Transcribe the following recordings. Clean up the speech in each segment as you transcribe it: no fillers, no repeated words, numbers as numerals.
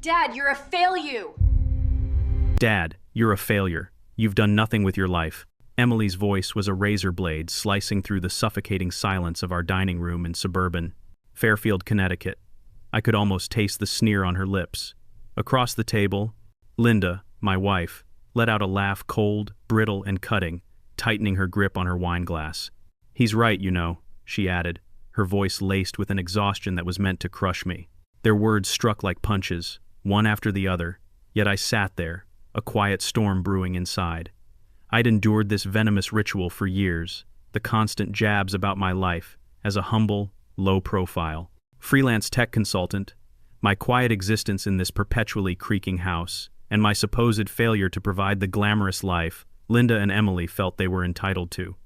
Dad, you're a failure! Dad, you're a failure. You've done nothing with your life. Emily's voice was a razor blade slicing through the suffocating silence of our dining room in suburban Fairfield, Connecticut. I could almost taste the sneer on her lips. Across the table, Linda, my wife, let out a laugh, cold, brittle, and cutting, tightening her grip on her wine glass. "He's right, you know," she added, her voice laced with an exhaustion that was meant to crush me. Their words struck like punches, one after the other, yet I sat there, a quiet storm brewing inside. I'd endured this venomous ritual for years, the constant jabs about my life, as a humble, low-profile, freelance tech consultant, my quiet existence in this perpetually creaking house, and my supposed failure to provide the glamorous life Linda and Emily felt they were entitled to.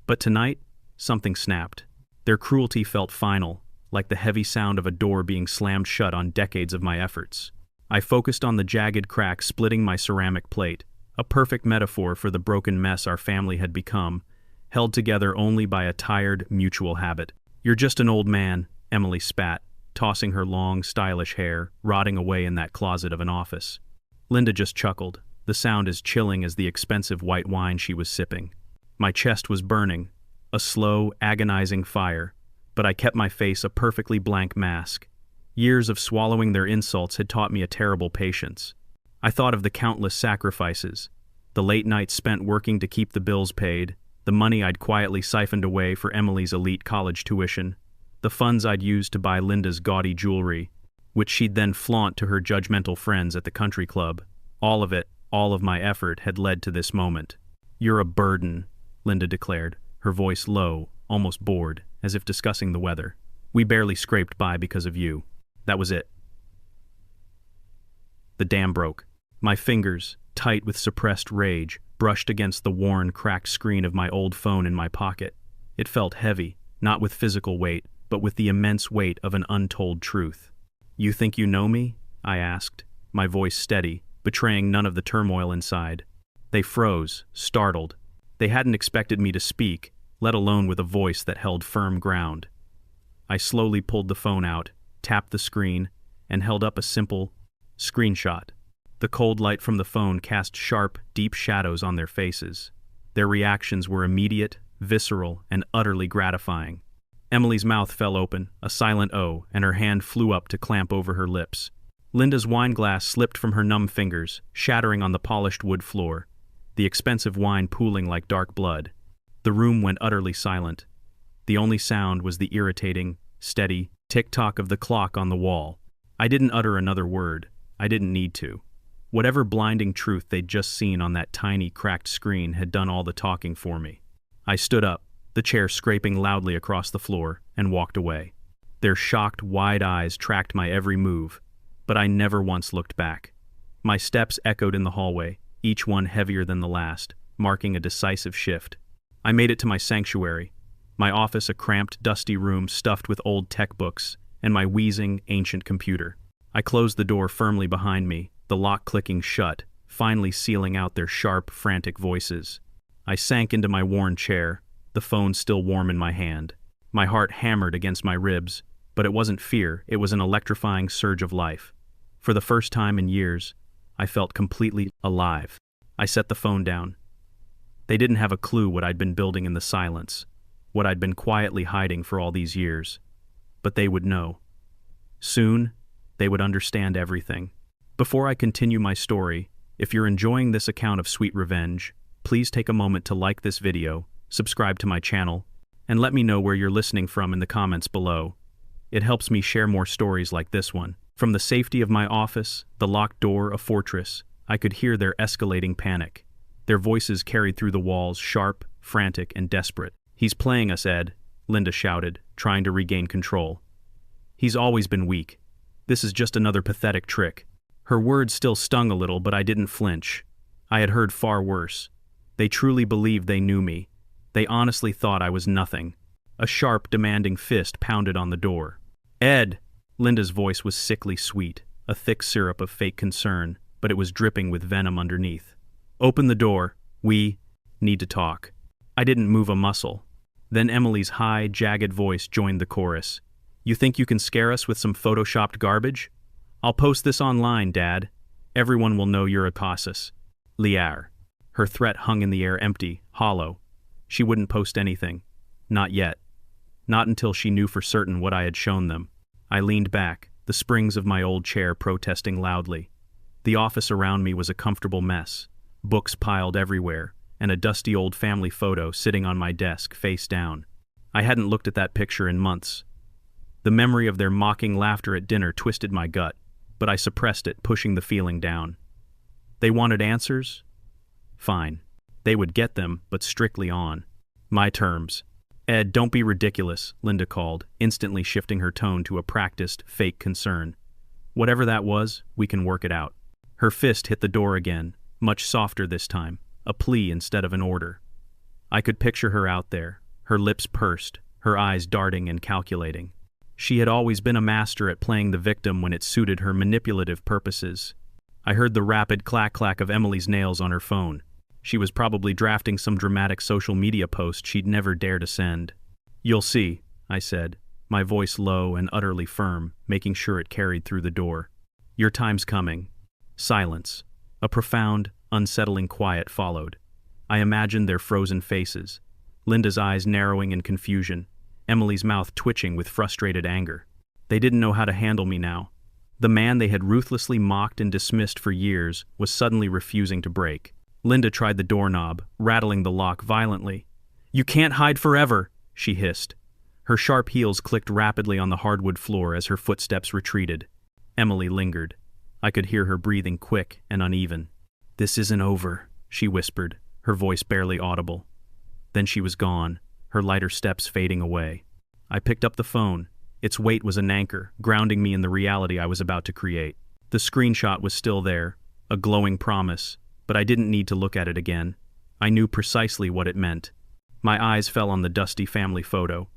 But tonight, something snapped. Their cruelty felt final, like the heavy sound of a door being slammed shut on decades of my efforts. I focused on the jagged crack splitting my ceramic plate, a perfect metaphor for the broken mess our family had become, held together only by a tired, mutual habit. "You're just an old man," Emily spat, tossing her long, stylish hair, rotting away in that closet of an office. Linda just chuckled, the sound as chilling as the expensive white wine she was sipping. My chest was burning, a slow, agonizing fire, but I kept my face a perfectly blank mask. Years of swallowing their insults had taught me a terrible patience. I thought of the countless sacrifices, the late nights spent working to keep the bills paid, the money I'd quietly siphoned away for Emily's elite college tuition, the funds I'd used to buy Linda's gaudy jewelry, which she'd then flaunt to her judgmental friends at the country club. All of it, all of my effort, had led to this moment. "You're a burden," Linda declared, her voice low, almost bored, as if discussing the weather. "We barely scraped by because of you." That was it. The dam broke. My fingers, tight with suppressed rage, brushed against the worn, cracked screen of my old phone in my pocket. It felt heavy, not with physical weight, but with the immense weight of an untold truth. "You think you know me?" I asked, my voice steady, betraying none of the turmoil inside. They froze, startled. They hadn't expected me to speak, let alone with a voice that held firm ground. I slowly pulled the phone out, tapped the screen, and held up a simple screenshot. The cold light from the phone cast sharp, deep shadows on their faces. Their reactions were immediate, visceral, and utterly gratifying. Emily's mouth fell open, a silent "oh," and her hand flew up to clamp over her lips. Linda's wine glass slipped from her numb fingers, shattering on the polished wood floor, the expensive wine pooling like dark blood. The room went utterly silent. The only sound was the irritating, steady tick-tock of the clock on the wall. I didn't utter another word. I didn't need to. Whatever blinding truth they'd just seen on that tiny, cracked screen had done all the talking for me. I stood up, the chair scraping loudly across the floor, and walked away. Their shocked, wide eyes tracked my every move, but I never once looked back. My steps echoed in the hallway, each one heavier than the last, marking a decisive shift. I made it to my sanctuary, my office a cramped, dusty room stuffed with old tech books, and my wheezing, ancient computer. I closed the door firmly behind me, the lock clicking shut, finally sealing out their sharp, frantic voices. I sank into my worn chair, the phone still warm in my hand. My heart hammered against my ribs, but it wasn't fear, it was an electrifying surge of life. For the first time in years, I felt completely alive. I set the phone down. They didn't have a clue what I'd been building in the silence, what I'd been quietly hiding for all these years. But they would know. Soon, they would understand everything. Before I continue my story, if you're enjoying this account of sweet revenge, please take a moment to like this video, subscribe to my channel, and let me know where you're listening from in the comments below. It helps me share more stories like this one. From the safety of my office, the locked door a fortress, I could hear their escalating panic. Their voices carried through the walls, sharp, frantic, and desperate. "He's playing us, Ed," Linda shouted, trying to regain control. "He's always been weak. This is just another pathetic trick." Her words still stung a little, but I didn't flinch. I had heard far worse. They truly believed they knew me. They honestly thought I was nothing. A sharp, demanding fist pounded on the door. "Ed!" Linda's voice was sickly sweet, a thick syrup of fake concern, but it was dripping with venom underneath. "Open the door. We need to talk." I didn't move a muscle. Then Emily's high, jagged voice joined the chorus. "You think you can scare us with some photoshopped garbage? I'll post this online, Dad. Everyone will know you're a Casas. Liar. Her threat hung in the air, empty, hollow. She wouldn't post anything. Not yet. Not until she knew for certain what I had shown them. I leaned back, the springs of my old chair protesting loudly. The office around me was a comfortable mess, books piled everywhere, and a dusty old family photo sitting on my desk face down. I hadn't looked at that picture in months. The memory of their mocking laughter at dinner twisted my gut, but I suppressed it, pushing the feeling down. They wanted answers? Fine. They would get them, but strictly on my terms. Ed, don't be ridiculous, Linda called, instantly shifting her tone to a practiced, fake concern. Whatever that was, we can work it out. Her fist hit the door again, much softer this time, a plea instead of an order. I could picture her out there, her lips pursed, her eyes darting and calculating. She had always been a master at playing the victim when it suited her manipulative purposes. I heard the rapid clack-clack of Emily's nails on her phone. She was probably drafting some dramatic social media post she'd never dare to send. You'll see, I said, my voice low and utterly firm, making sure it carried through the door. Your time's coming. Silence. A profound, unsettling quiet followed. I imagined their frozen faces, Linda's eyes narrowing in confusion, Emily's mouth twitching with frustrated anger. They didn't know how to handle me now. The man they had ruthlessly mocked and dismissed for years was suddenly refusing to break. Linda tried the doorknob, rattling the lock violently. You can't hide forever, she hissed. Her sharp heels clicked rapidly on the hardwood floor as her footsteps retreated. Emily lingered. I could hear her breathing quick and uneven. This isn't over, she whispered, her voice barely audible. Then she was gone, her lighter steps fading away. I picked up the phone. Its weight was an anchor, grounding me in the reality I was about to create. The screenshot was still there, a glowing promise, but I didn't need to look at it again. I knew precisely what it meant. My eyes fell on the dusty family photo.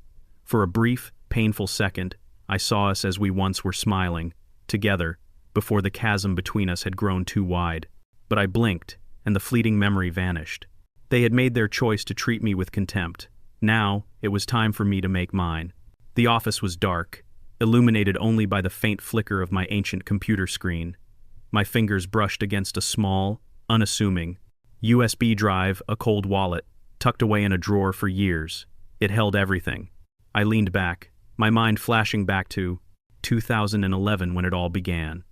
For a brief, painful second, I saw us as we once were smiling, together, before the chasm between us had grown too wide. But I blinked, and the fleeting memory vanished. They had made their choice to treat me with contempt. Now, it was time for me to make mine. The office was dark, illuminated only by the faint flicker of my ancient computer screen. My fingers brushed against a small, unassuming USB drive, a cold wallet, tucked away in a drawer for years. It held everything. I leaned back, my mind flashing back to 2011 when it all began.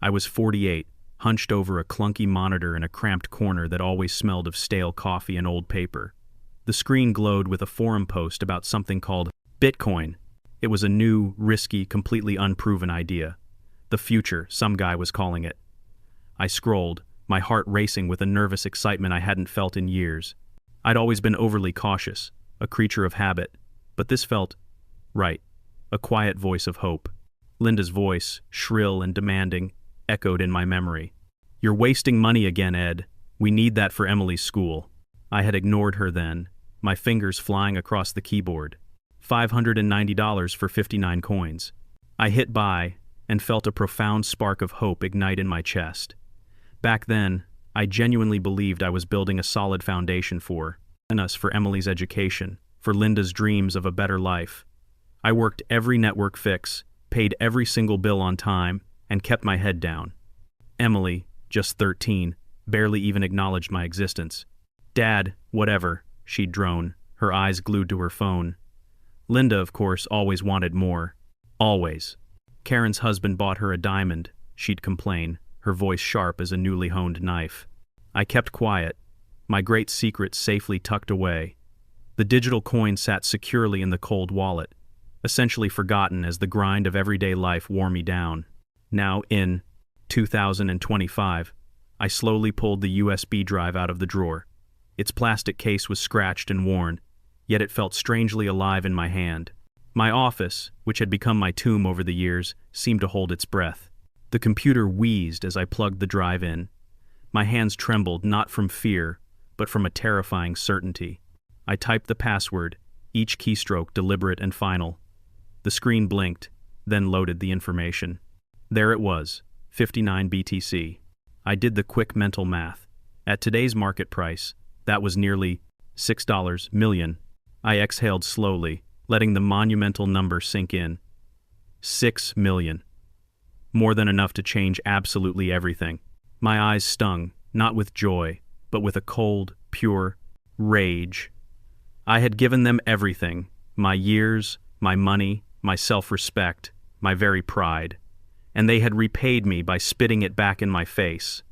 I was 48, hunched over a clunky monitor in a cramped corner that always smelled of stale coffee and old paper. The screen glowed with a forum post about something called Bitcoin. It was a new, risky, completely unproven idea. The future, some guy was calling it. I scrolled, my heart racing with a nervous excitement I hadn't felt in years. I'd always been overly cautious, a creature of habit, but this felt right, a quiet voice of hope. Linda's voice, shrill and demanding, echoed in my memory. You're wasting money again, Ed. We need that for Emily's school. I had ignored her then, my fingers flying across the keyboard. $590 for 59 coins. I hit buy and felt a profound spark of hope ignite in my chest. Back then, I genuinely believed I was building a solid foundation for Emily's education, for Linda's dreams of a better life. I worked every network fix, paid every single bill on time, and kept my head down. Emily, just 13, barely even acknowledged my existence. Dad, whatever, she'd drone, her eyes glued to her phone. Linda, of course, always wanted more. Always. Karen's husband bought her a diamond, she'd complain, her voice sharp as a newly honed knife. I kept quiet, my great secret safely tucked away. The digital coin sat securely in the cold wallet, essentially forgotten as the grind of everyday life wore me down. Now, in 2025, I slowly pulled the USB drive out of the drawer. Its plastic case was scratched and worn, yet it felt strangely alive in my hand. My office, which had become my tomb over the years, seemed to hold its breath. The computer wheezed as I plugged the drive in. My hands trembled not from fear, but from a terrifying certainty. I typed the password, each keystroke deliberate and final. The screen blinked, then loaded the information. There it was, 59 BTC. I did the quick mental math. At today's market price, that was nearly $6 million. I exhaled slowly, letting the monumental number sink in. 6 million. more than enough to change absolutely everything. My eyes stung, not with joy, but with a cold, pure rage. I had given them everything, my years, my money, my self-respect, my very pride, and they had repaid me by spitting it back in my face.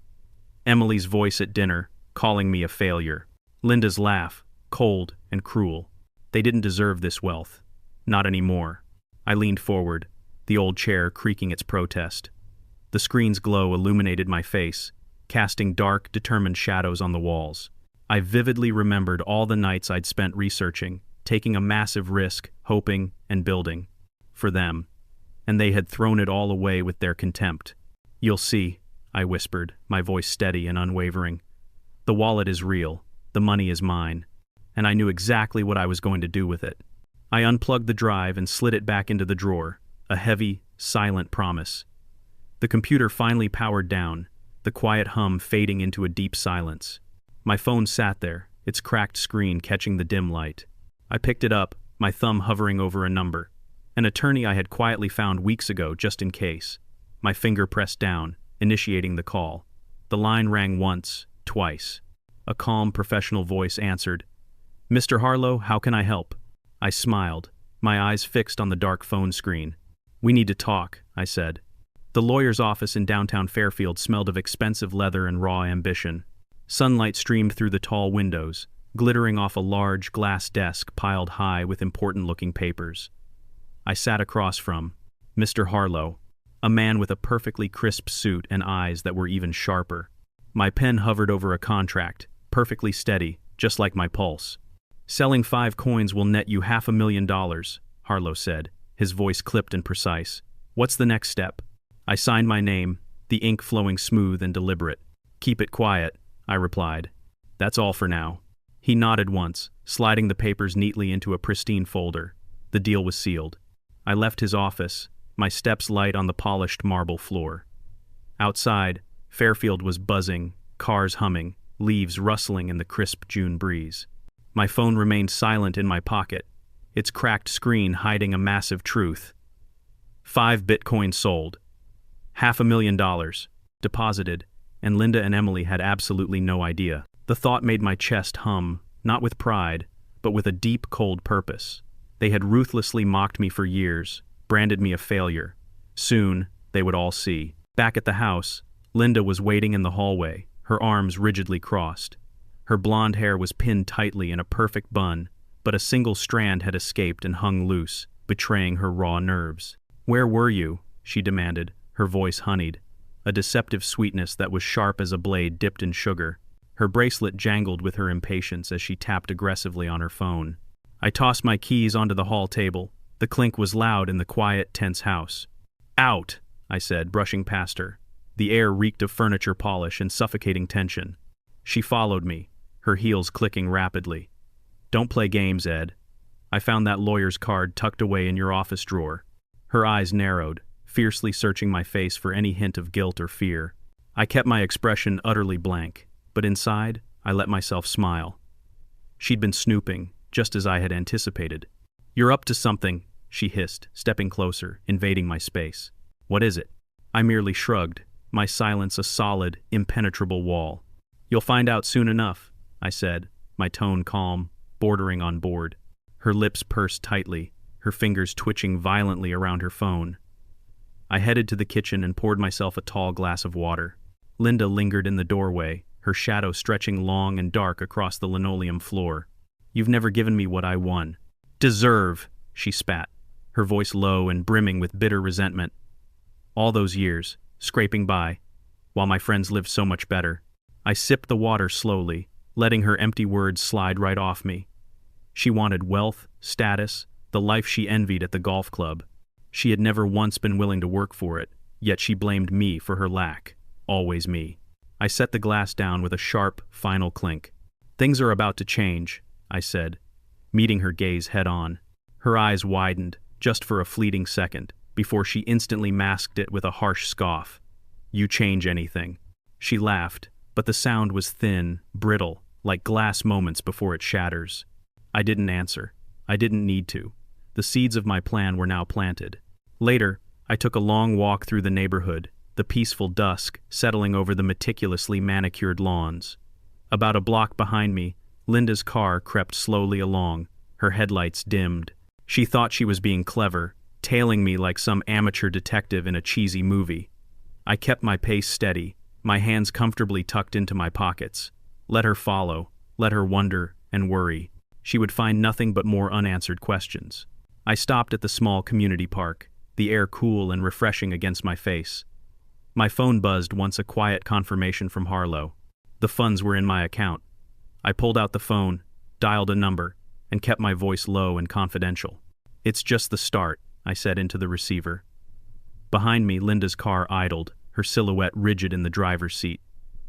Emily's voice at dinner, calling me a failure. Linda's laugh, cold and cruel. They didn't deserve this wealth. Not anymore. I leaned forward, the old chair creaking its protest. The screen's glow illuminated my face, casting dark, determined shadows on the walls. I vividly remembered all the nights I'd spent researching, taking a massive risk, hoping and building. For them. And they had thrown it all away with their contempt. "You'll see," I whispered, my voice steady and unwavering. "The wallet is real, the money is mine, and I knew exactly what I was going to do with it." I unplugged the drive and slid it back into the drawer, a heavy, silent promise. The computer finally powered down, the quiet hum fading into a deep silence. My phone sat there, its cracked screen catching the dim light. I picked it up, my thumb hovering over a number. An attorney I had quietly found weeks ago just in case. My finger pressed down, initiating the call. The line rang once, twice. A calm, professional voice answered. "Mr. Harlow, how can I help?" I smiled, my eyes fixed on the dark phone screen. "We need to talk," I said. The lawyer's office in downtown Fairfield smelled of expensive leather and raw ambition. Sunlight streamed through the tall windows, glittering off a large glass desk piled high with important-looking papers. I sat across from Mr. Harlow, a man with a perfectly crisp suit and eyes that were even sharper. My pen hovered over a contract, perfectly steady, just like my pulse. "Selling 5 coins will net you $500,000, Harlow said, his voice clipped and precise. "What's the next step?" I signed my name, the ink flowing smooth and deliberate. "Keep it quiet," I replied. "That's all for now." He nodded once, sliding the papers neatly into a pristine folder. The deal was sealed. I left his office, my steps light on the polished marble floor. Outside, Fairfield was buzzing, cars humming, leaves rustling in the crisp June breeze. My phone remained silent in my pocket, its cracked screen hiding a massive truth. 5 Bitcoins sold. $500,000 deposited, and Linda and Emily had absolutely no idea. The thought made my chest hum, not with pride, but with a deep, cold purpose. They had ruthlessly mocked me for years, branded me a failure. Soon, they would all see. Back at the house, Linda was waiting in the hallway, her arms rigidly crossed. Her blonde hair was pinned tightly in a perfect bun, but a single strand had escaped and hung loose, betraying her raw nerves. "Where were you?" she demanded, her voice honeyed, a deceptive sweetness that was sharp as a blade dipped in sugar. Her bracelet jangled with her impatience as she tapped aggressively on her phone. I tossed my keys onto the hall table. The clink was loud in the quiet, tense house. "Out!" I said, brushing past her. The air reeked of furniture polish and suffocating tension. She followed me, her heels clicking rapidly. "Don't play games, Ed. I found that lawyer's card tucked away in your office drawer." Her eyes narrowed, fiercely searching my face for any hint of guilt or fear. I kept my expression utterly blank, but inside, I let myself smile. She'd been snooping, just as I had anticipated. "You're up to something," she hissed, stepping closer, invading my space. "What is it?" I merely shrugged, my silence a solid, impenetrable wall. "You'll find out soon enough," I said, my tone calm, bordering on bored. Her lips pursed tightly, her fingers twitching violently around her phone. I headed to the kitchen and poured myself a tall glass of water. Linda lingered in the doorway, her shadow stretching long and dark across the linoleum floor. "You've never given me what I won." "Deserve," she spat, her voice low and brimming with bitter resentment. "All those years, scraping by, while my friends lived so much better." I sipped the water slowly, letting her empty words slide right off me. She wanted wealth, status, the life she envied at the golf club. She had never once been willing to work for it, yet she blamed me for her lack. Always me. I set the glass down with a sharp, final clink. "Things are about to change," I said, meeting her gaze head-on. Her eyes widened, just for a fleeting second, before she instantly masked it with a harsh scoff. "You change anything." She laughed, but the sound was thin, brittle, like glass moments before it shatters. I didn't answer. I didn't need to. The seeds of my plan were now planted. Later, I took a long walk through the neighborhood, the peaceful dusk settling over the meticulously manicured lawns. About a block behind me, Linda's car crept slowly along, her headlights dimmed. She thought she was being clever, tailing me like some amateur detective in a cheesy movie. I kept my pace steady, my hands comfortably tucked into my pockets. Let her follow, let her wonder and worry. She would find nothing but more unanswered questions. I stopped at the small community park, the air cool and refreshing against my face. My phone buzzed once, a quiet confirmation from Harlow. The funds were in my account. I pulled out the phone, dialed a number, and kept my voice low and confidential. "It's just the start," I said into the receiver. Behind me, Linda's car idled, her silhouette rigid in the driver's seat.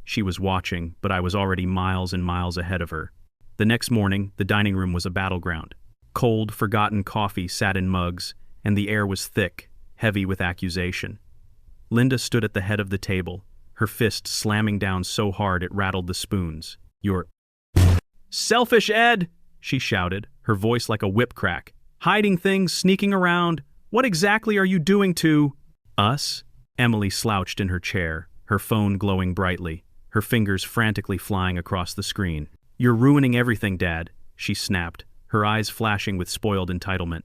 She was watching, but I was already miles and miles ahead of her. The next morning, the dining room was a battleground. Cold, forgotten coffee sat in mugs, and the air was thick, heavy with accusation. Linda stood at the head of the table, her fist slamming down so hard it rattled the spoons. "You're selfish, Ed!" she shouted, her voice like a whip crack. "Hiding things, sneaking around. What exactly are you doing to us?" Emily slouched in her chair, her phone glowing brightly, her fingers frantically flying across the screen. "You're ruining everything, Dad," she snapped, her eyes flashing with spoiled entitlement.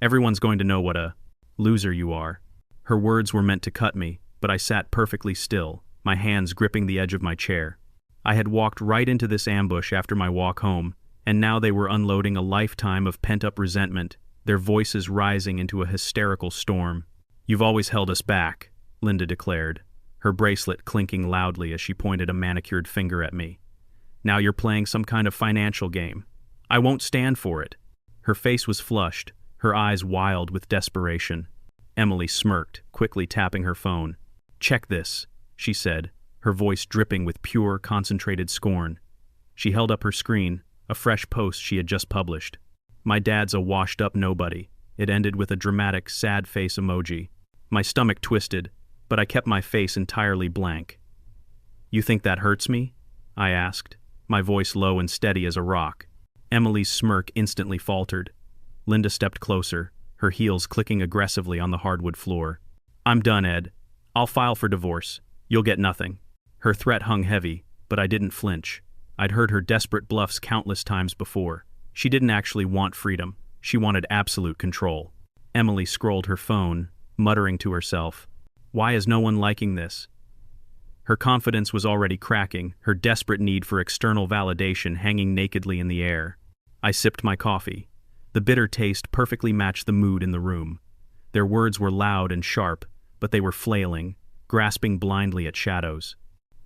"Everyone's going to know what a loser you are." Her words were meant to cut me, but I sat perfectly still, my hands gripping the edge of my chair. I had walked right into this ambush after my walk home, and now they were unloading a lifetime of pent-up resentment, their voices rising into a hysterical storm. "You've always held us back," Linda declared, her bracelet clinking loudly as she pointed a manicured finger at me. "Now you're playing some kind of financial game. I won't stand for it." Her face was flushed, her eyes wild with desperation. Emily smirked, quickly tapping her phone. "Check this," she said, her voice dripping with pure, concentrated scorn. She held up her screen, a fresh post she had just published. "My dad's a washed-up nobody." It ended with a dramatic, sad face emoji. My stomach twisted, but I kept my face entirely blank. "You think that hurts me?" I asked, my voice low and steady as a rock. Emily's smirk instantly faltered. Linda stepped closer, her heels clicking aggressively on the hardwood floor. "I'm done, Ed. I'll file for divorce. You'll get nothing." Her threat hung heavy, but I didn't flinch. I'd heard her desperate bluffs countless times before. She didn't actually want freedom. She wanted absolute control. Emily scrolled her phone, muttering to herself, "Why is no one liking this?" Her confidence was already cracking, her desperate need for external validation hanging nakedly in the air. I sipped my coffee. The bitter taste perfectly matched the mood in the room. Their words were loud and sharp, but they were flailing, grasping blindly at shadows.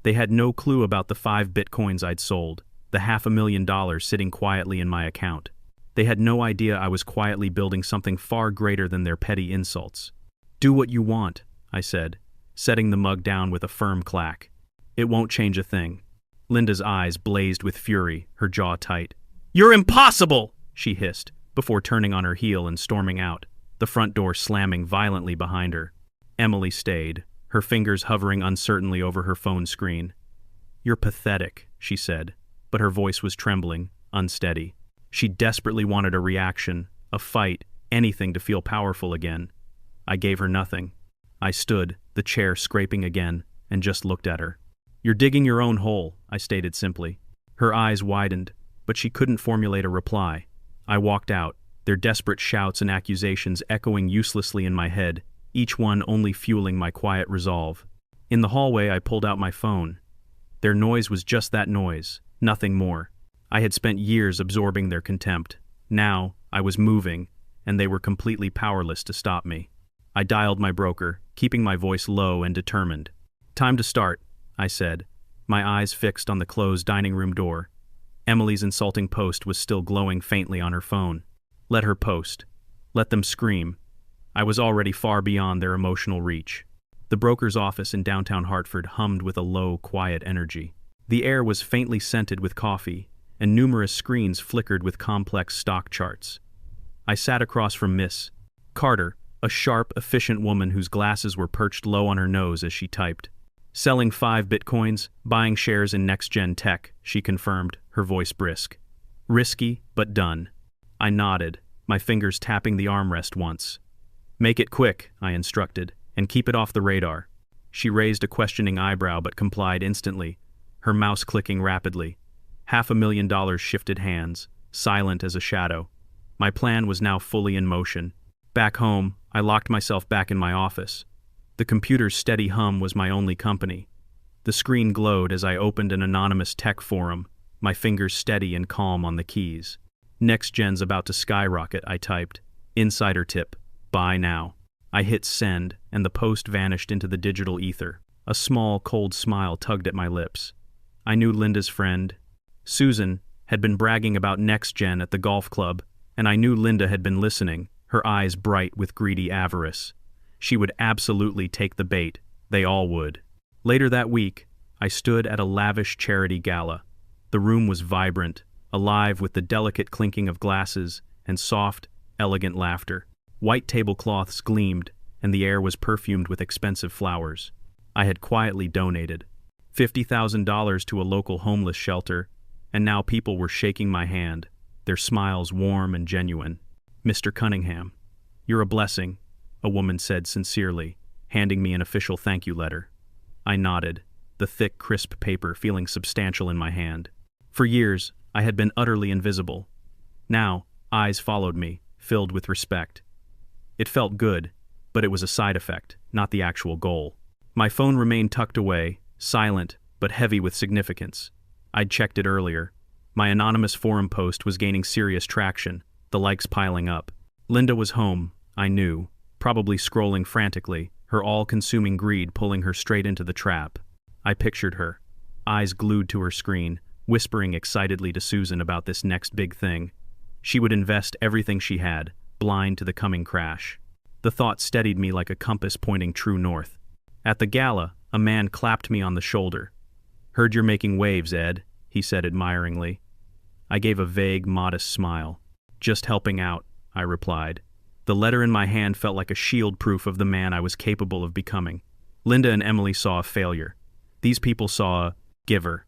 They had no clue about the 5 Bitcoins I'd sold, the $500,000 sitting quietly in my account. They had no idea I was quietly building something far greater than their petty insults. "Do what you want," I said, setting the mug down with a firm clack. "It won't change a thing." Linda's eyes blazed with fury, her jaw tight. "You're impossible!" she hissed, before turning on her heel and storming out, the front door slamming violently behind her. Emily stayed, her fingers hovering uncertainly over her phone screen. "You're pathetic," she said, but her voice was trembling, unsteady. She desperately wanted a reaction, a fight, anything to feel powerful again. I gave her nothing. I stood, the chair scraping again, and just looked at her. "You're digging your own hole," I stated simply. Her eyes widened, but she couldn't formulate a reply. I walked out, their desperate shouts and accusations echoing uselessly in my head, each one only fueling my quiet resolve. In the hallway, I pulled out my phone. Their noise was just that noise, nothing more. I had spent years absorbing their contempt. Now, I was moving, and they were completely powerless to stop me. I dialed my broker, keeping my voice low and determined. "Time to start," I said, my eyes fixed on the closed dining room door. Emily's insulting post was still glowing faintly on her phone. Let her post. Let them scream. I was already far beyond their emotional reach. The broker's office in downtown Hartford hummed with a low, quiet energy. The air was faintly scented with coffee, and numerous screens flickered with complex stock charts. I sat across from Miss Carter, a sharp, efficient woman whose glasses were perched low on her nose as she typed. "Selling 5 Bitcoins, buying shares in next-gen tech," she confirmed, her voice brisk. "Risky, but done." I nodded, my fingers tapping the armrest once. Make it quick, I instructed, and keep it off the radar. She raised a questioning eyebrow but complied instantly, her mouse clicking rapidly. $500,000 shifted hands, silent as a shadow. My plan was now fully in motion. Back home, I locked myself back in my office. The computer's steady hum was my only company. The screen glowed as I opened an anonymous tech forum, my fingers steady and calm on the keys. Next gen's about to skyrocket, I typed. Insider tip, buy now. I hit send, and the post vanished into the digital ether. A small, cold smile tugged at my lips. I knew Linda's friend, Susan, had been bragging about Next Gen at the golf club, and I knew Linda had been listening, her eyes bright with greedy avarice. She would absolutely take the bait. They all would. Later that week, I stood at a lavish charity gala. The room was vibrant, alive with the delicate clinking of glasses and soft, elegant laughter. White tablecloths gleamed, and the air was perfumed with expensive flowers. I had quietly donated $50,000 to a local homeless shelter, and now people were shaking my hand, their smiles warm and genuine. Mr. Cunningham, you're a blessing, a woman said sincerely, handing me an official thank you letter. I nodded, the thick, crisp paper feeling substantial in my hand. For years, I had been utterly invisible. Now, eyes followed me, filled with respect. It felt good, but it was a side effect, not the actual goal. My phone remained tucked away, silent, but heavy with significance. I'd checked it earlier. My anonymous forum post was gaining serious traction, the likes piling up. Linda was home, I knew, probably scrolling frantically, her all-consuming greed pulling her straight into the trap. I pictured her, eyes glued to her screen, whispering excitedly to Susan about this next big thing. She would invest everything she had, blind to the coming crash. The thought steadied me like a compass pointing true north. At the gala, a man clapped me on the shoulder. "Heard you're making waves, Ed," he said admiringly. I gave a vague, modest smile. "Just helping out," I replied. The letter in my hand felt like a shield proof of the man I was capable of becoming. Linda and Emily saw a failure. These people saw a giver.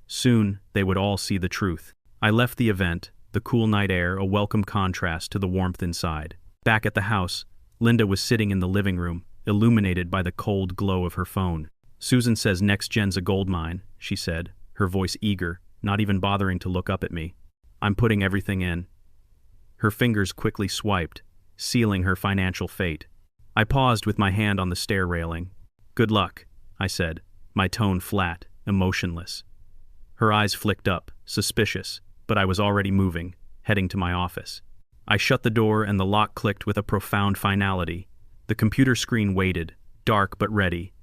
Soon, they would all see the truth. I left the event, the cool night air a welcome contrast to the warmth inside. Back at the house, Linda was sitting in the living room, illuminated by the cold glow of her phone. "Susan says Next Gen's a goldmine," she said, her voice eager, not even bothering to look up at me. "I'm putting everything in." Her fingers quickly swiped, sealing her financial fate. I paused with my hand on the stair railing. "Good luck," I said, my tone flat, emotionless. Her eyes flicked up, suspicious, but I was already moving, heading to my office. I shut the door and the lock clicked with a profound finality. The computer screen waited, dark but ready.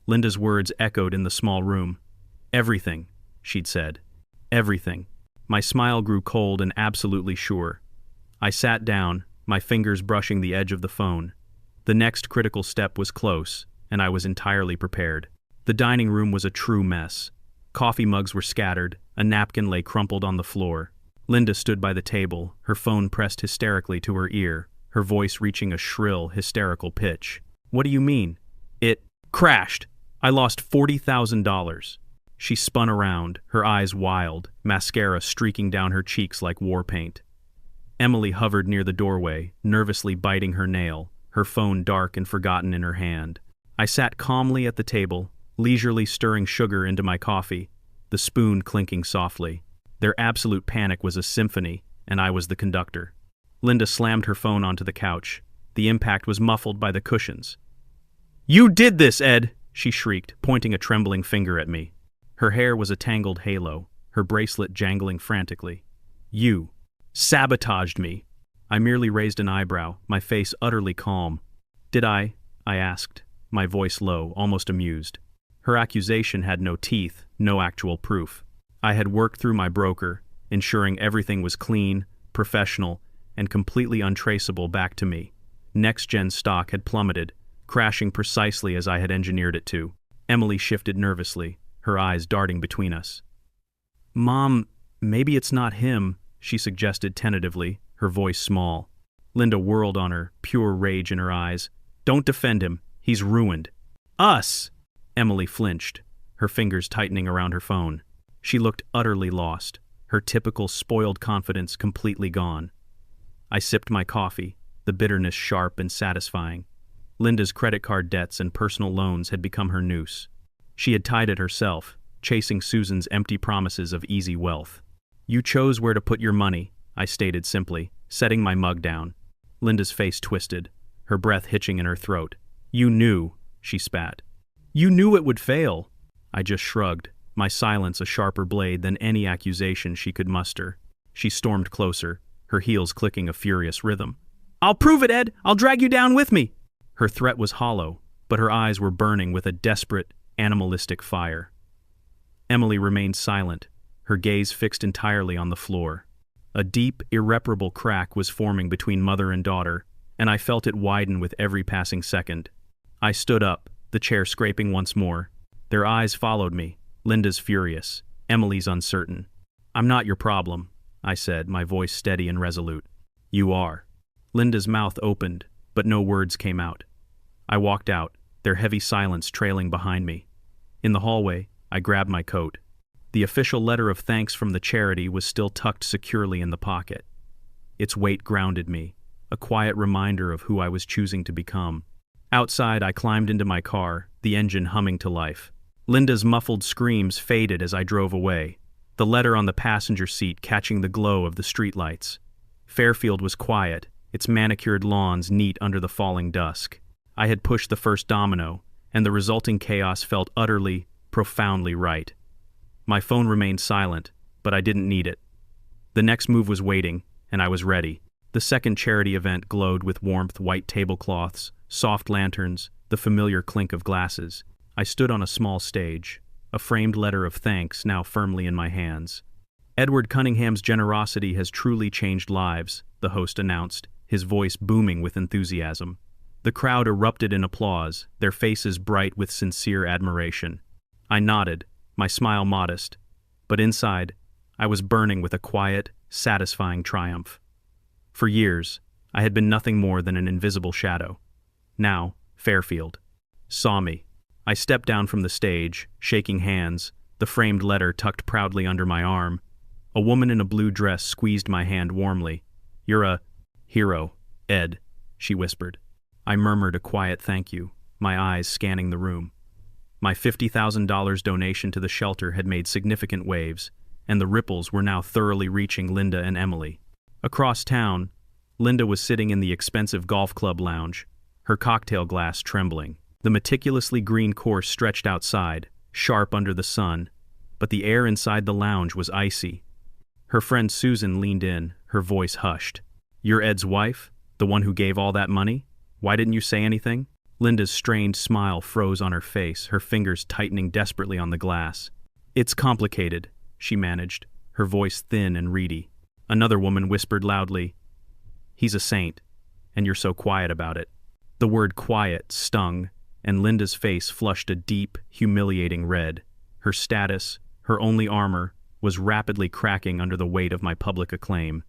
Linda's words echoed in the small room. "Everything," she'd said. "Everything." My smile grew cold and absolutely sure. I sat down, my fingers brushing the edge of the phone. The next critical step was close, and I was entirely prepared. The dining room was a true mess. Coffee mugs were scattered, a napkin lay crumpled on the floor. Linda stood by the table, her phone pressed hysterically to her ear, her voice reaching a shrill, hysterical pitch. "What do you mean?" "It crashed. I lost $40,000. She spun around, her eyes wild, mascara streaking down her cheeks like war paint. Emily hovered near the doorway, nervously biting her nail, her phone dark and forgotten in her hand. I sat calmly at the table, leisurely stirring sugar into my coffee, the spoon clinking softly. Their absolute panic was a symphony, and I was the conductor. Linda slammed her phone onto the couch. The impact was muffled by the cushions. "You did this, Ed!" she shrieked, pointing a trembling finger at me. Her hair was a tangled halo, her bracelet jangling frantically. "You sabotaged me." I merely raised an eyebrow, my face utterly calm. "Did I asked, my voice low, almost amused. Her accusation had no teeth, no actual proof. I had worked through my broker, ensuring everything was clean, professional, and completely untraceable back to me. Next Gen stock had plummeted, crashing precisely as I had engineered it to. Emily shifted nervously, her eyes darting between us. "Mom, maybe it's not him," she suggested tentatively, her voice small. Linda whirled on her, pure rage in her eyes. "Don't defend him. He's ruined." "Us!" Emily flinched, her fingers tightening around her phone. She looked utterly lost, her typical spoiled confidence completely gone. I sipped my coffee, the bitterness sharp and satisfying. Linda's credit card debts and personal loans had become her noose. She had tied it herself, chasing Susan's empty promises of easy wealth. "You chose where to put your money," I stated simply, setting my mug down. Linda's face twisted, her breath hitching in her throat. "You knew," she spat. "You knew it would fail." I just shrugged, my silence a sharper blade than any accusation she could muster. She stormed closer, her heels clicking a furious rhythm. "I'll prove it, Ed! I'll drag you down with me!" Her threat was hollow, but her eyes were burning with a desperate, animalistic fire. Emily remained silent, her gaze fixed entirely on the floor. A deep, irreparable crack was forming between mother and daughter, and I felt it widen with every passing second. I stood up, the chair scraping once more. Their eyes followed me, Linda's furious, Emily's uncertain. "I'm not your problem," I said, my voice steady and resolute. "You are." Linda's mouth opened, but no words came out. I walked out, their heavy silence trailing behind me. In the hallway, I grabbed my coat. The official letter of thanks from the charity was still tucked securely in the pocket. Its weight grounded me, a quiet reminder of who I was choosing to become. Outside, I climbed into my car, the engine humming to life. Linda's muffled screams faded as I drove away, the letter on the passenger seat catching the glow of the streetlights. Fairfield was quiet, its manicured lawns neat under the falling dusk. I had pushed the first domino, and the resulting chaos felt utterly, profoundly right. My phone remained silent, but I didn't need it. The next move was waiting, and I was ready. The second charity event glowed with warmth, white tablecloths, soft lanterns, the familiar clink of glasses. I stood on a small stage, a framed letter of thanks now firmly in my hands. "Edward Cunningham's generosity has truly changed lives," the host announced, his voice booming with enthusiasm. The crowd erupted in applause, their faces bright with sincere admiration. I nodded, my smile modest, but inside, I was burning with a quiet, satisfying triumph. For years, I had been nothing more than an invisible shadow. Now, Fairfield saw me. I stepped down from the stage, shaking hands, the framed letter tucked proudly under my arm. A woman in a blue dress squeezed my hand warmly. "You're a hero, Ed," she whispered. I murmured a quiet thank you, my eyes scanning the room. My $50,000 donation to the shelter had made significant waves, and the ripples were now thoroughly reaching Linda and Emily. Across town, Linda was sitting in the expensive golf club lounge, her cocktail glass trembling. The meticulously green course stretched outside, sharp under the sun, but the air inside the lounge was icy. Her friend Susan leaned in, her voice hushed. "You're Ed's wife? The one who gave all that money? Why didn't you say anything?" Linda's strained smile froze on her face, her fingers tightening desperately on the glass. "It's complicated," she managed, her voice thin and reedy. Another woman whispered loudly, "He's a saint, and you're so quiet about it." The word quiet stung, and Linda's face flushed a deep, humiliating red. Her status, her only armor, was rapidly cracking under the weight of my public acclaim.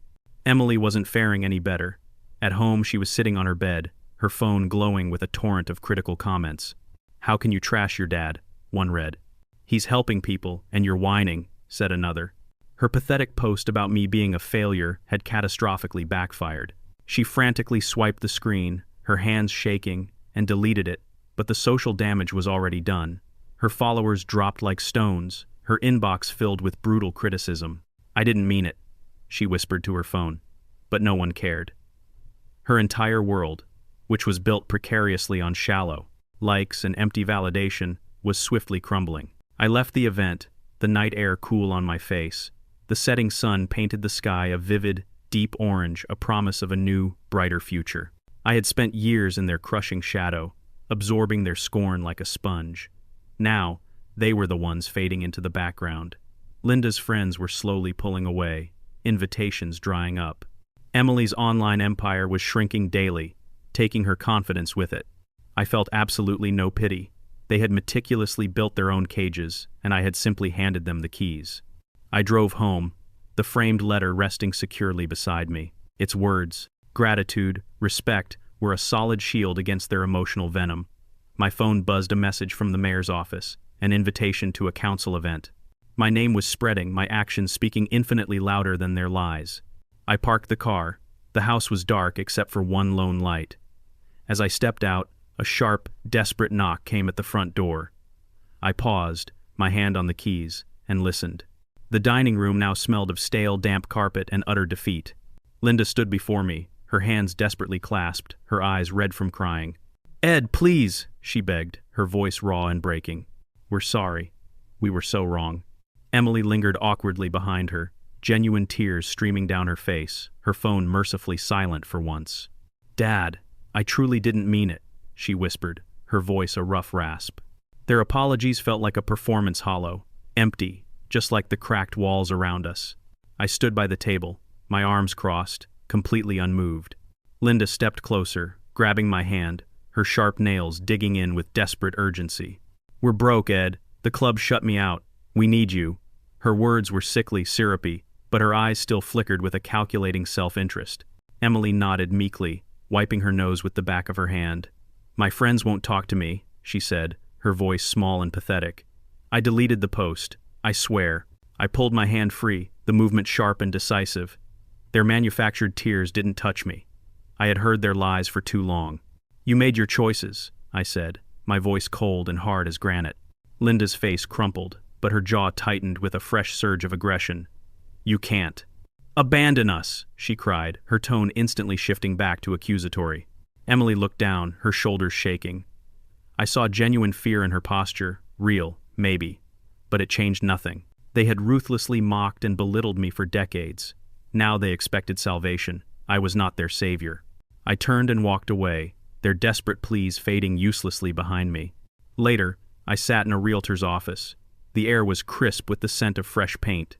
Emily wasn't faring any better. At home, she was sitting on her bed, her phone glowing with a torrent of critical comments. "How can you trash your dad?" one read. "He's helping people, and you're whining," said another. Her pathetic post about me being a failure had catastrophically backfired. She frantically swiped the screen, her hands shaking, and deleted it, but the social damage was already done. Her followers dropped like stones, her inbox filled with brutal criticism. "I didn't mean it," she whispered to her phone, but no one cared. Her entire world, which was built precariously on shallow likes and empty validation, was swiftly crumbling. I left the event, the night air cool on my face. The setting sun painted the sky a vivid, deep orange, a promise of a new, brighter future. I had spent years in their crushing shadow, absorbing their scorn like a sponge. Now, they were the ones fading into the background. Linda's friends were slowly pulling away, invitations drying up. Emily's online empire was shrinking daily, taking her confidence with it. I felt absolutely no pity. They had meticulously built their own cages, and I had simply handed them the keys. I drove home, the framed letter resting securely beside me. Its words, gratitude, respect, were a solid shield against their emotional venom. My phone buzzed a message from the mayor's office, an invitation to a council event. My name was spreading, my actions speaking infinitely louder than their lies. I parked the car, The house was dark except for one lone light. As I stepped out, a sharp, desperate knock came at the front door. I paused, my hand on the keys, and listened. The dining room now smelled of stale, damp carpet and utter defeat. Linda stood before me, her hands desperately clasped, her eyes red from crying. "Ed, please," she begged, her voice raw and breaking. "We're sorry. We were so wrong." Emily lingered awkwardly behind her, genuine tears streaming down her face, her phone mercifully silent for once. "Dad, I truly didn't mean it," she whispered, her voice a rough rasp. Their apologies felt like a performance hollow, empty, just like the cracked walls around us. I stood by the table, my arms crossed, completely unmoved. Linda stepped closer, grabbing my hand, her sharp nails digging in with desperate urgency. "We're broke, Ed. The club shut me out. We need you." Her words were sickly, syrupy, but her eyes still flickered with a calculating self-interest. Emily nodded meekly, wiping her nose with the back of her hand. "My friends won't talk to me," she said, her voice small and pathetic. "I deleted the post. I swear." I pulled my hand free, the movement sharp and decisive. Their manufactured tears didn't touch me. I had heard their lies for too long. "You made your choices," I said, my voice cold and hard as granite. Linda's face crumpled, but her jaw tightened with a fresh surge of aggression. "You can't." "Abandon us," she cried, her tone instantly shifting back to accusatory. Emily looked down, her shoulders shaking. I saw genuine fear in her posture, real, maybe, but it changed nothing. They had ruthlessly mocked and belittled me for decades. Now they expected salvation. I was not their savior. I turned and walked away, their desperate pleas fading uselessly behind me. Later, I sat in a realtor's office. The air was crisp with the scent of fresh paint.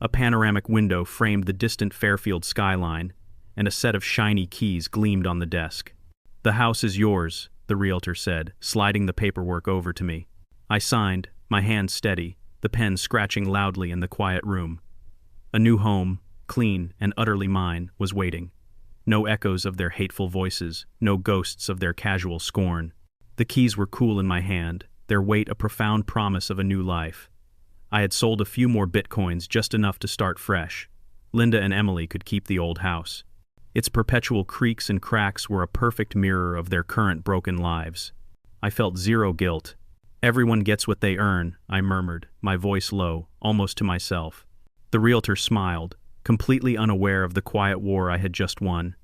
A panoramic window framed the distant Fairfield skyline, and a set of shiny keys gleamed on the desk. "The house is yours," the realtor said, sliding the paperwork over to me. I signed, my hand steady, the pen scratching loudly in the quiet room. A new home, clean and utterly mine, was waiting. No echoes of their hateful voices, no ghosts of their casual scorn. The keys were cool in my hand, their weight a profound promise of a new life. I had sold a few more bitcoins, just enough to start fresh. Linda and Emily could keep the old house. Its perpetual creaks and cracks were a perfect mirror of their current broken lives. I felt zero guilt. "Everyone gets what they earn," I murmured, my voice low, almost to myself. The realtor smiled, completely unaware of the quiet war I had just won.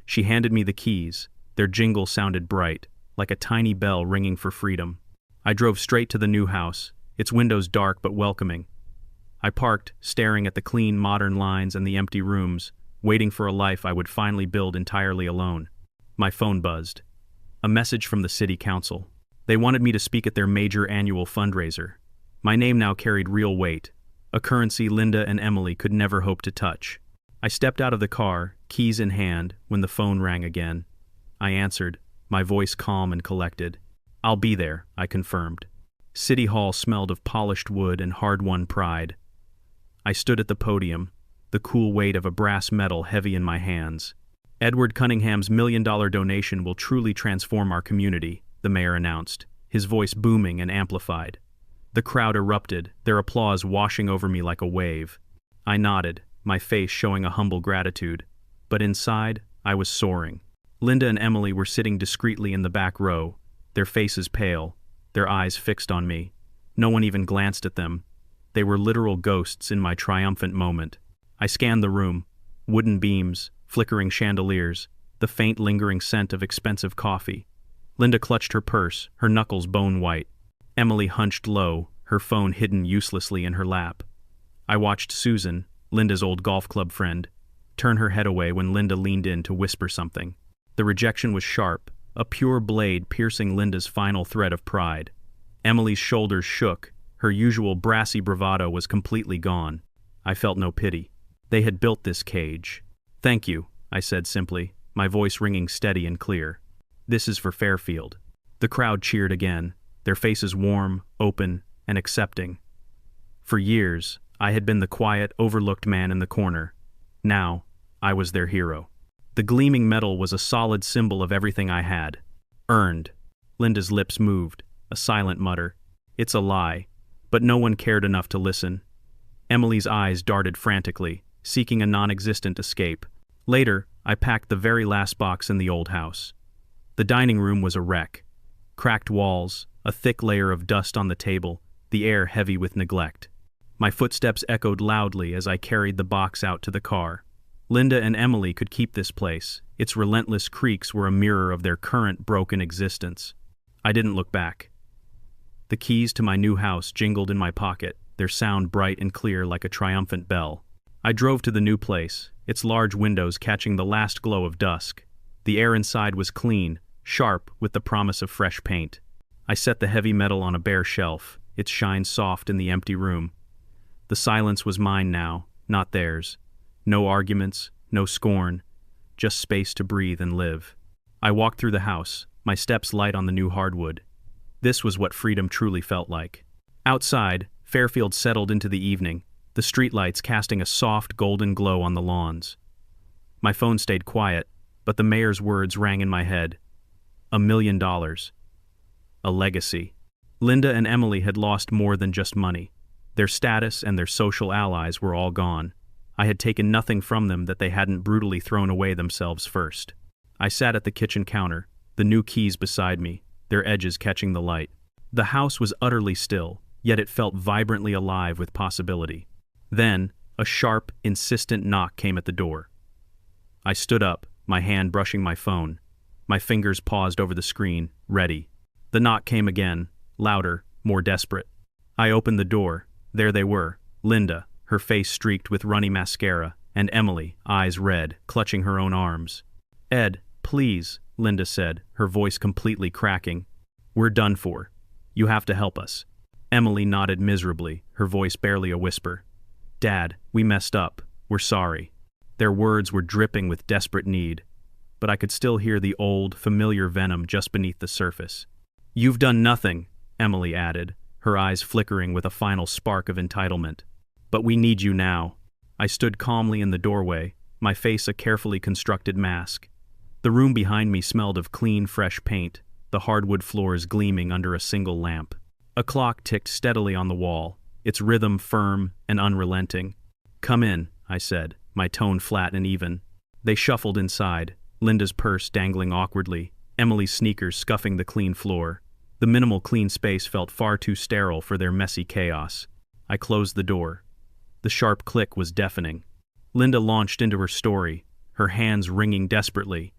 She handed me the keys. Their jingle sounded bright, like a tiny bell ringing for freedom. I drove straight to the new house, its windows dark but welcoming. I parked, staring at the clean, modern lines and the empty rooms, waiting for a life I would finally build entirely alone. My phone buzzed. A message from the city council. They wanted me to speak at their major annual fundraiser. My name now carried real weight, a currency Linda and Emily could never hope to touch. I stepped out of the car, keys in hand, when the phone rang again. I answered, my voice calm and collected. "I'll be there," I confirmed. City Hall smelled of polished wood and hard-won pride. I stood at the podium, the cool weight of a brass medal heavy in my hands. "Edward Cunningham's $1 million donation will truly transform our community," the mayor announced, his voice booming and amplified. The crowd erupted, their applause washing over me like a wave. I nodded, my face showing a humble gratitude. But inside, I was soaring. Linda and Emily were sitting discreetly in the back row, their faces pale, their eyes fixed on me. No one even glanced at them. They were literal ghosts in my triumphant moment. I scanned the room. Wooden beams, flickering chandeliers, the faint lingering scent of expensive coffee. Linda clutched her purse, her knuckles bone-white. Emily hunched low, her phone hidden uselessly in her lap. I watched Susan, Linda's old golf club friend, turn her head away when Linda leaned in to whisper something. The rejection was sharp, a pure blade piercing Linda's final thread of pride. Emily's shoulders shook, her usual brassy bravado was completely gone. I felt no pity. They had built this cage. "Thank you," I said simply, my voice ringing steady and clear. "This is for Fairfield." The crowd cheered again, their faces warm, open, and accepting. For years, I had been the quiet, overlooked man in the corner. Now, I was their hero. The gleaming medal was a solid symbol of everything I had. Earned. Linda's lips moved, a silent mutter. "It's a lie." But no one cared enough to listen. Emily's eyes darted frantically, seeking a non-existent escape. Later, I packed the very last box in the old house. The dining room was a wreck. Cracked walls, a thick layer of dust on the table, the air heavy with neglect. My footsteps echoed loudly as I carried the box out to the car. Linda and Emily could keep this place. Its relentless creaks were a mirror of their current broken existence. I didn't look back. The keys to my new house jingled in my pocket, their sound bright and clear like a triumphant bell. I drove to the new place, its large windows catching the last glow of dusk. The air inside was clean, sharp with the promise of fresh paint. I set the heavy metal on a bare shelf, its shine soft in the empty room. The silence was mine now, not theirs. No arguments, no scorn, just space to breathe and live. I walked through the house, my steps light on the new hardwood. This was what freedom truly felt like. Outside, Fairfield settled into the evening, the streetlights casting a soft golden glow on the lawns. My phone stayed quiet, but the mayor's words rang in my head. $1 million. A legacy. Linda and Emily had lost more than just money. Their status and their social allies were all gone. I had taken nothing from them that they hadn't brutally thrown away themselves first. I sat at the kitchen counter, the new keys beside me, their edges catching the light. The house was utterly still, yet it felt vibrantly alive with possibility. Then, a sharp, insistent knock came at the door. I stood up, my hand brushing my phone. My fingers paused over the screen, ready. The knock came again, louder, more desperate. I opened the door. There they were, Linda, her face streaked with runny mascara, and Emily, eyes red, clutching her own arms. "Ed, please," Linda said, her voice completely cracking. "We're done for. You have to help us." Emily nodded miserably, her voice barely a whisper. "Dad, we messed up. We're sorry." Their words were dripping with desperate need, but I could still hear the old, familiar venom just beneath the surface. "You've done nothing," Emily added, her eyes flickering with a final spark of entitlement. "But we need you now." I stood calmly in the doorway, my face a carefully constructed mask. The room behind me smelled of clean, fresh paint, the hardwood floors gleaming under a single lamp. A clock ticked steadily on the wall, its rhythm firm and unrelenting. "Come in," I said, my tone flat and even. They shuffled inside, Linda's purse dangling awkwardly, Emily's sneakers scuffing the clean floor. The minimal clean space felt far too sterile for their messy chaos. I closed the door. The sharp click was deafening. Linda launched into her story, her hands wringing desperately.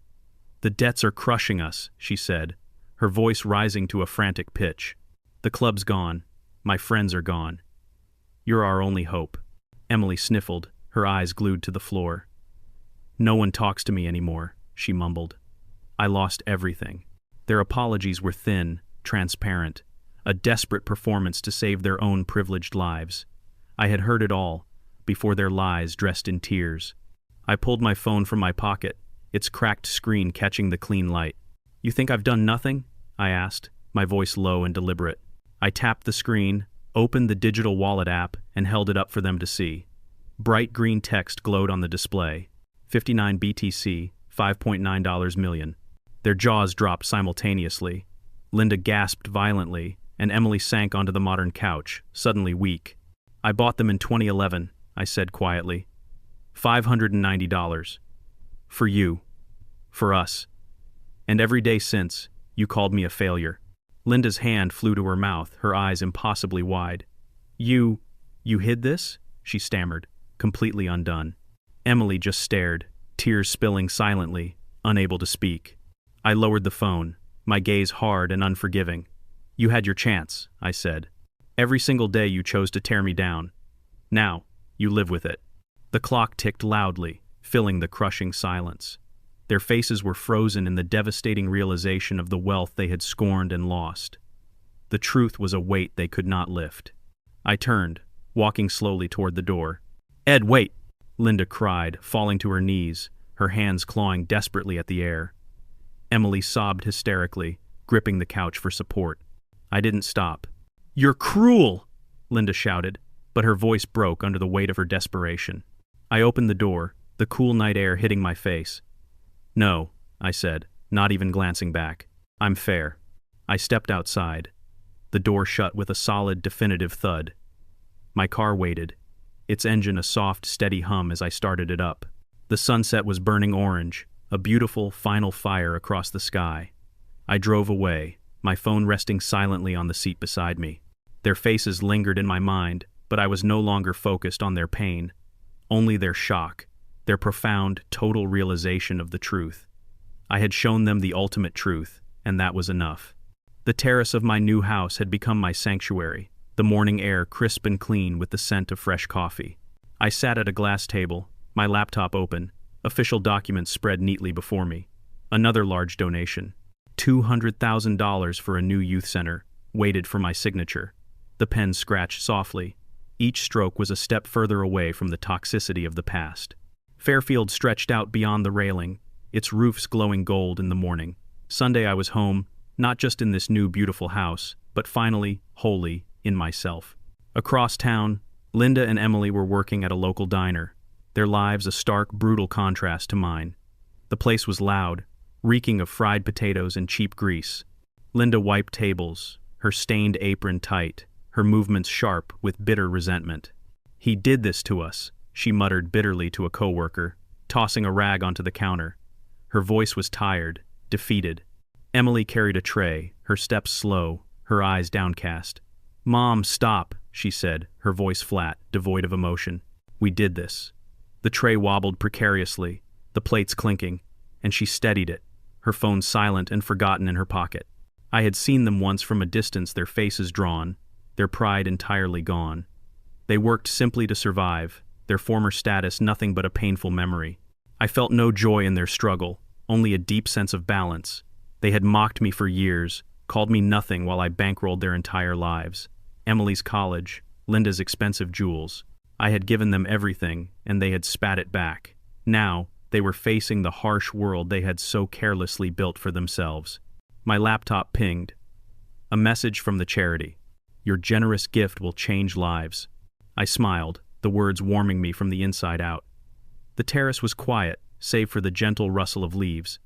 "The debts are crushing us," she said, her voice rising to a frantic pitch. "The club's gone. My friends are gone. You're our only hope." Emily sniffled, her eyes glued to the floor. "No one talks to me anymore," she mumbled. "I lost everything." Their apologies were thin, transparent, a desperate performance to save their own privileged lives. I had heard it all, before their lies dressed in tears. I pulled my phone from my pocket, its cracked screen catching the clean light. "You think I've done nothing?" I asked, my voice low and deliberate. I tapped the screen, opened the digital wallet app, and held it up for them to see. Bright green text glowed on the display. 59 BTC, $5.9 million. Their jaws dropped simultaneously. Linda gasped violently, and Emily sank onto the modern couch, suddenly weak. "I bought them in 2011, I said quietly. $590. For you. For us. And every day since, you called me a failure." Linda's hand flew to her mouth, her eyes impossibly wide. You hid this?" she stammered, completely undone. Emily just stared, tears spilling silently, unable to speak. I lowered the phone, my gaze hard and unforgiving. "You had your chance," I said. "Every single day you chose to tear me down. Now, you live with it." The clock ticked loudly, filling the crushing silence. Their faces were frozen in the devastating realization of the wealth they had scorned and lost. The truth was a weight they could not lift. I turned, walking slowly toward the door. "Ed, wait!" Linda cried, falling to her knees, her hands clawing desperately at the air. Emily sobbed hysterically, gripping the couch for support. I didn't stop. "You're cruel!" Linda shouted, but her voice broke under the weight of her desperation. I opened the door, the cool night air hitting my face. "No," I said, not even glancing back. "I'm fair." I stepped outside. The door shut with a solid, definitive thud. My car waited, its engine a soft, steady hum as I started it up. The sunset was burning orange, a beautiful, final fire across the sky. I drove away, my phone resting silently on the seat beside me. Their faces lingered in my mind, but I was no longer focused on their pain, only their shock, their profound, total realization of the truth. I had shown them the ultimate truth, and that was enough. The terrace of my new house had become my sanctuary, the morning air crisp and clean with the scent of fresh coffee. I sat at a glass table, my laptop open, official documents spread neatly before me. Another large donation, $200,000 for a new youth center, waited for my signature. The pen scratched softly. Each stroke was a step further away from the toxicity of the past. Fairfield stretched out beyond the railing, its roofs glowing gold in the morning. Sunday I was home, not just in this new beautiful house, but finally, wholly, in myself. Across town, Linda and Emily were working at a local diner, their lives a stark, brutal contrast to mine. The place was loud, reeking of fried potatoes and cheap grease. Linda wiped tables, her stained apron tight, her movements sharp with bitter resentment. "He did this to us," she muttered bitterly to a coworker, tossing a rag onto the counter. Her voice was tired, defeated. Emily carried a tray, her steps slow, her eyes downcast. "Mom, stop," she said, her voice flat, devoid of emotion. "We did this." The tray wobbled precariously, the plates clinking, and she steadied it, her phone silent and forgotten in her pocket. I had seen them once from a distance, their faces drawn, their pride entirely gone. They worked simply to survive, their former status nothing but a painful memory. I felt no joy in their struggle, only a deep sense of balance. They had mocked me for years, called me nothing while I bankrolled their entire lives. Emily's college, Linda's expensive jewels. I had given them everything, and they had spat it back. Now, they were facing the harsh world they had so carelessly built for themselves. My laptop pinged. A message from the charity. "Your generous gift will change lives." I smiled, the words warming me from the inside out. The terrace was quiet, save for the gentle rustle of leaves.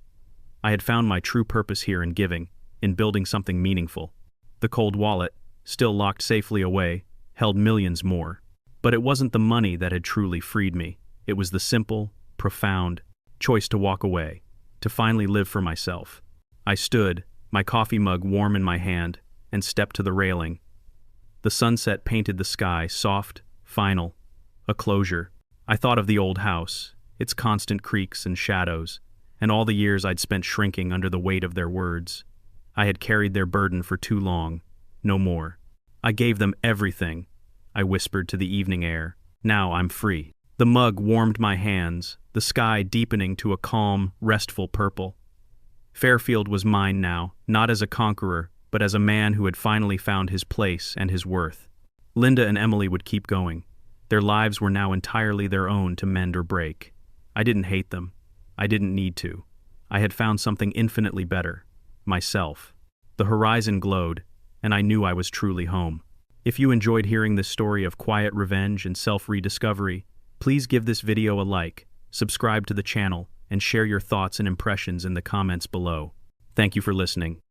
I had found my true purpose here in giving, in building something meaningful. The cold wallet, still locked safely away, held millions more. But it wasn't the money that had truly freed me. It was the simple, profound choice to walk away, to finally live for myself. I stood, my coffee mug warm in my hand, and stepped to the railing. The sunset painted the sky soft, final, a closure. I thought of the old house, its constant creaks and shadows, and all the years I'd spent shrinking under the weight of their words. I had carried their burden for too long, no more. I gave them everything, I whispered to the evening air. Now I'm free. The mug warmed my hands, the sky deepening to a calm, restful purple. Fairfield was mine now, not as a conqueror, but as a man who had finally found his place and his worth. Linda and Emily would keep going. Their lives were now entirely their own to mend or break. I didn't hate them. I didn't need to. I had found something infinitely better. Myself. The horizon glowed, and I knew I was truly home. If you enjoyed hearing this story of quiet revenge and self-rediscovery, please give this video a like, subscribe to the channel, and share your thoughts and impressions in the comments below. Thank you for listening.